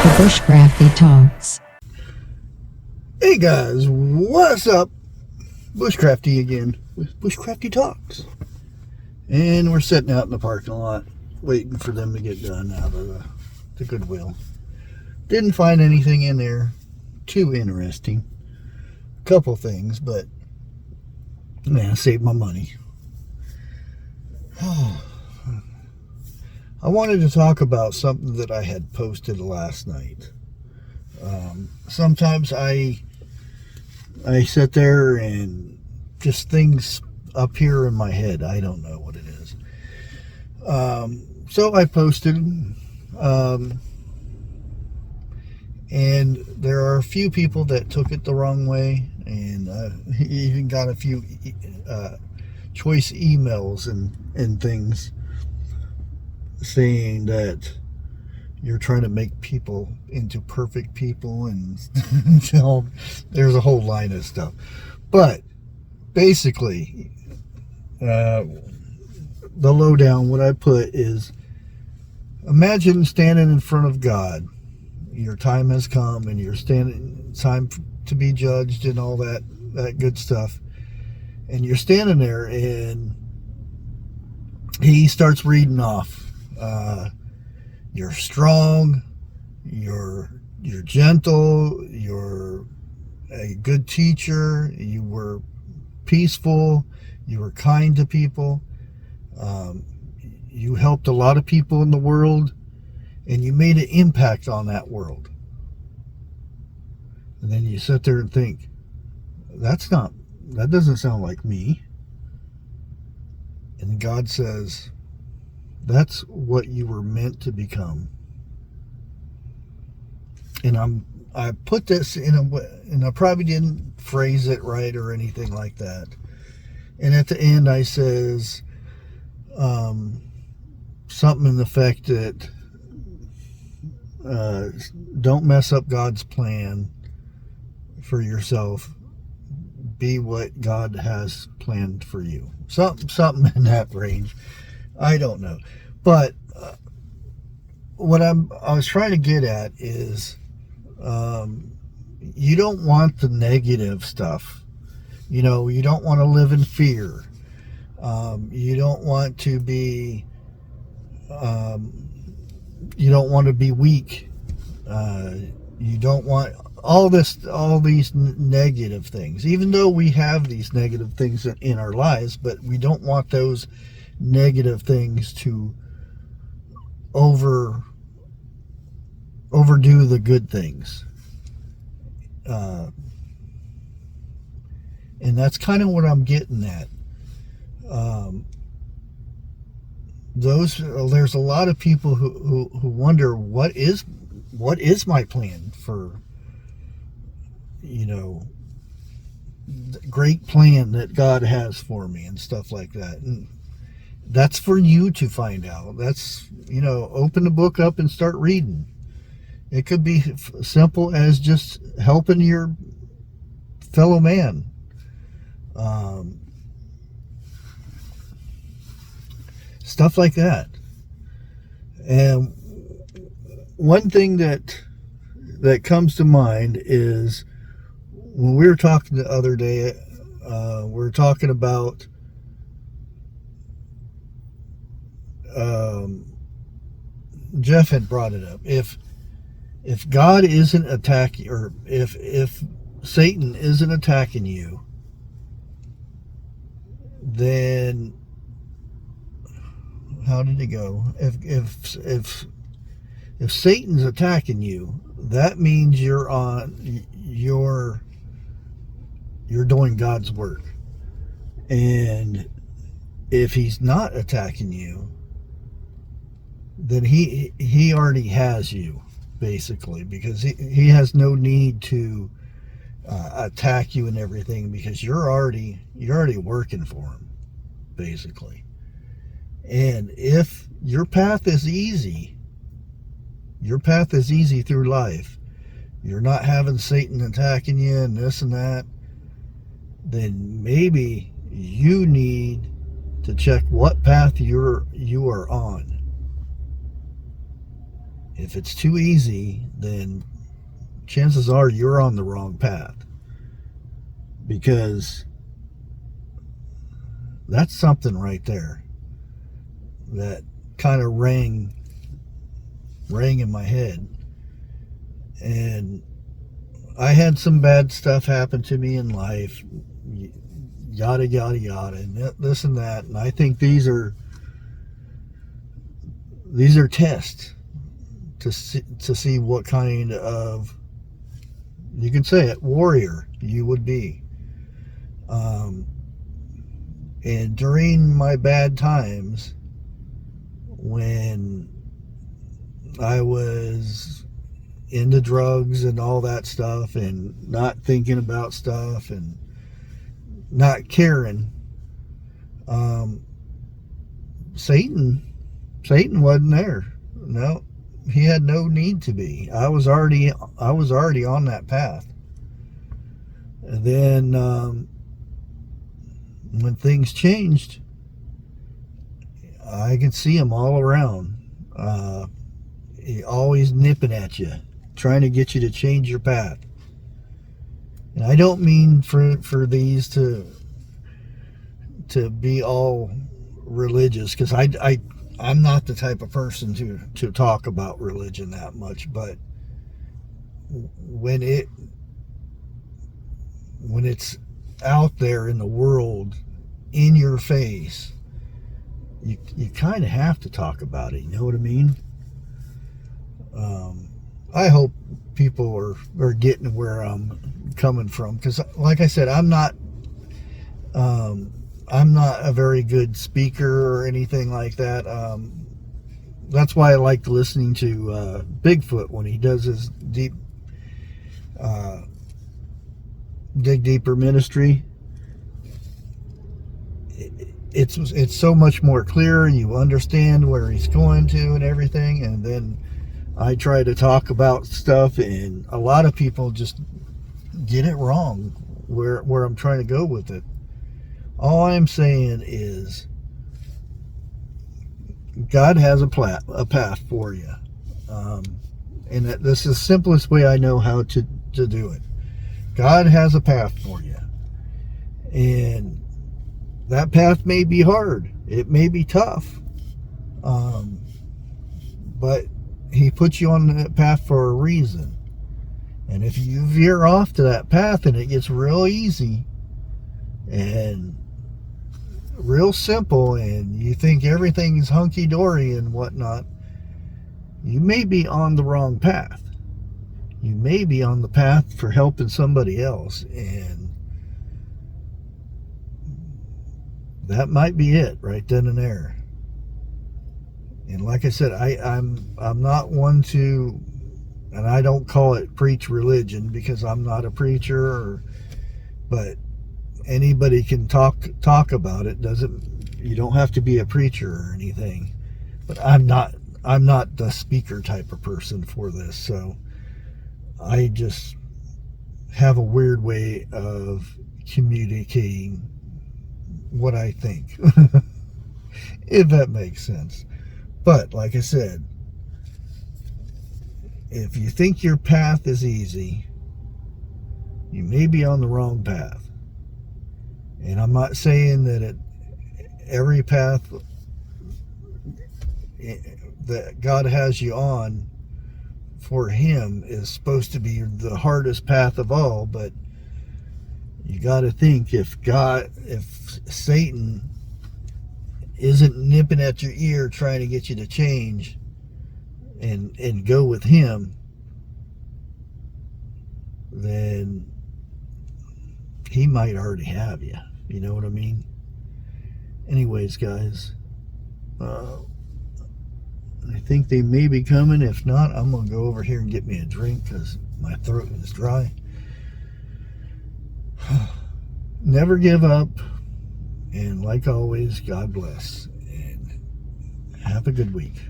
The Bushcrafty Talks. Hey guys, what's up? Bushcrafty again with Bushcrafty Talks. And we're sitting out in the parking lot waiting for them to get done out of the Goodwill. Didn't find anything in there too interesting. A couple things, but man, I saved my money. I wanted to talk about something that I had posted last night. Sometimes I sit there and just things up here in my head. I don't know what it is. So I posted, and there are a few people that took it the wrong way, and even got a few choice emails and things saying that you're trying to make people into perfect people, and there's a whole line of stuff. But basically, the lowdown, what I put is, imagine standing in front of God. Your time has come, and you're standing, time to be judged and all that good stuff. And you're standing there, and he starts reading off. You're strong, you're gentle, you're a good teacher, you were peaceful, you were kind to people, you helped a lot of people in the world, and you made an impact on that world. And then you sit there and think, that doesn't sound like me. And God says, that's what you were meant to become. And I put this in a way, and I probably didn't phrase it right or anything like that. And at the end I says something in the effect that don't mess up God's plan for yourself. Be what God has planned for you. Something in that range. I don't know, but what I was trying to get at is, you don't want the negative stuff. You don't want to live in fear. You don't want to be. You don't want to be weak. You don't want all these negative things. Even though we have these negative things in our lives, but we don't want those negative things to overdo the good things, and that's kind of what I'm getting at. There's a lot of people who wonder, what is my plan for, the great plan that God has for me and stuff like that. And that's for you to find out. That's, open the book up and start reading. It could be simple as just helping your fellow man. Stuff like that. And one thing that comes to mind is, when we were talking the other day, we were talking about Jeff had brought it up. If God isn't attacking, or if Satan isn't attacking you, then how did it go? If Satan's attacking you, that means you're doing God's work. And if he's not attacking you, then he already has you, basically, because he has no need to attack you and everything, because you're already working for him, basically. And if your path is easy through life, you're not having Satan attacking you and this and that, then maybe you need to check what path you are on. If it's too easy, then chances are you're on the wrong path, because that's something right there that kind of rang in my head. And I had some bad stuff happen to me in life, yada yada yada, and this and that, and I think these are tests to see what kind of, you can say it, warrior you would be. And during my bad times, when I was into drugs and all that stuff, and not thinking about stuff and not caring, Satan wasn't there. No, he had no need to be. I was already on that path. And then when things changed, I could see him all around. He always nipping at you, trying to get you to change your path. And I don't mean for these to be all religious, because I'm not the type of person to talk about religion that much. But when it's out there in the world, in your face, you kind of have to talk about it. You know what I mean? I hope people are getting where I'm coming from, because, like I said, I'm not a very good speaker or anything like that. That's why I like listening to Bigfoot when he does his dig deeper ministry. It's so much more clear. You understand where he's going to and everything. And then I try to talk about stuff, and a lot of people just get it wrong where I'm trying to go with it. All I'm saying is God has a path for you, and that this is the simplest way I know how to do it. God has a path for you, and that path may be hard, it may be tough, but he puts you on that path for a reason. And if you veer off to that path and it gets real easy and real simple, and you think everything's hunky-dory and whatnot, you may be on the wrong path. You may be on the path for helping somebody else, and that might be it right then and there. And like I said, I'm not one to, and I don't call it preach religion, because I'm not a preacher, but anybody can talk about it. You don't have to be a preacher or anything. But I'm not the speaker type of person for this, so I just have a weird way of communicating what I think, if that makes sense. But like I said, if you think your path is easy, you may be on the wrong path. And I'm not saying that every path that God has you on for him is supposed to be the hardest path of all, but you got to think, if Satan isn't nipping at your ear trying to get you to change and go with him, then he might already have you. You know what I mean? Anyways, guys, I think they may be coming. If not, I'm going to go over here and get me a drink, because my throat is dry. Never give up. And like always, God bless. And have a good week.